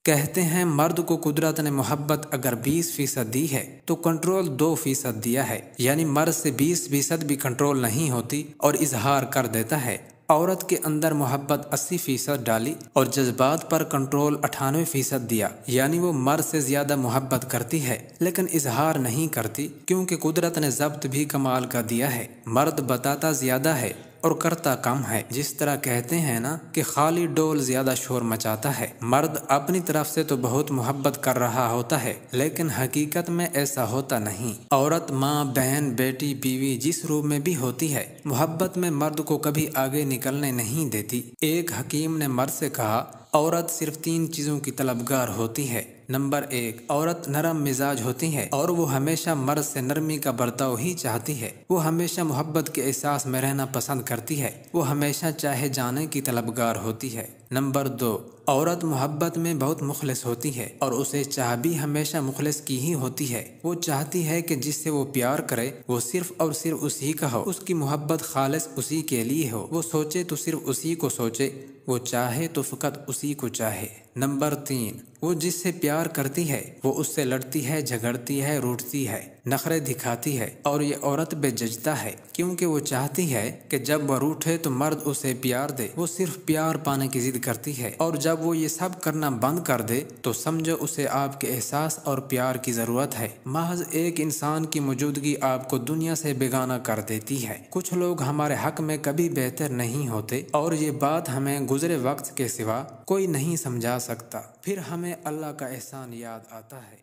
کہتے ہیں مرد کو قدرت نے محبت اگر 20% دی ہے تو کنٹرول 2% دیا ہے، یعنی مرد سے 20% بھی کنٹرول نہیں ہوتی اور اظہار کر دیتا ہے۔ عورت کے اندر محبت 80% ڈالی اور جذبات پر کنٹرول 98% دیا، یعنی وہ مرد سے زیادہ محبت کرتی ہے لیکن اظہار نہیں کرتی، کیونکہ قدرت نے ضبط بھی کمال کا دیا ہے۔ مرد بتاتا زیادہ ہے اور کرتا کم ہے۔ جس طرح کہتے ہیں نا کہ خالی ڈول زیادہ شور مچاتا ہے۔ مرد اپنی طرف سے تو بہت محبت کر رہا ہوتا ہے لیکن حقیقت میں ایسا ہوتا نہیں۔ عورت ماں، بہن، بیٹی، بیوی جس روپ میں بھی ہوتی ہے، محبت میں مرد کو کبھی آگے نکلنے نہیں دیتی۔ ایک حکیم نے مرد سے کہا، عورت صرف 3 چیزوں کی طلبگار ہوتی ہے۔ نمبر 1، عورت نرم مزاج ہوتی ہے اور وہ ہمیشہ مرد سے نرمی کا برتاؤ ہی چاہتی ہے۔ وہ ہمیشہ محبت کے احساس میں رہنا پسند کرتی ہے۔ وہ ہمیشہ چاہے جانے کی طلبگار ہوتی ہے۔ نمبر 2، عورت محبت میں بہت مخلص ہوتی ہے اور اسے چاہ بھی ہمیشہ مخلص کی ہی ہوتی ہے۔ وہ چاہتی ہے کہ جس سے وہ پیار کرے وہ صرف اور صرف اسی کا ہو، اس کی محبت خالص اسی کے لیے ہو، وہ سوچے تو صرف اسی کو سوچے، وہ چاہے تو فقط اسی کو چاہے۔ نمبر 3، وہ جس سے پیار کرتی ہے وہ اس سے لڑتی ہے، جھگڑتی ہے، روٹتی ہے، نخرے دکھاتی ہے اور یہ عورت بے ججتا ہے، کیونکہ وہ چاہتی ہے کہ جب وہ روٹھے تو مرد اسے پیار دے۔ وہ صرف پیار پانے کی ضد کرتی ہے اور جب وہ یہ سب کرنا بند کر دے تو سمجھو اسے آپ کے احساس اور پیار کی ضرورت ہے۔ محض ایک انسان کی موجودگی آپ کو دنیا سے بیگانہ کر دیتی ہے۔ کچھ لوگ ہمارے حق میں کبھی بہتر نہیں ہوتے اور یہ بات ہمیں گزرے وقت کے سوا کوئی نہیں سمجھا سکتا، پھر ہمیں اللہ کا احسان یاد آتا ہے۔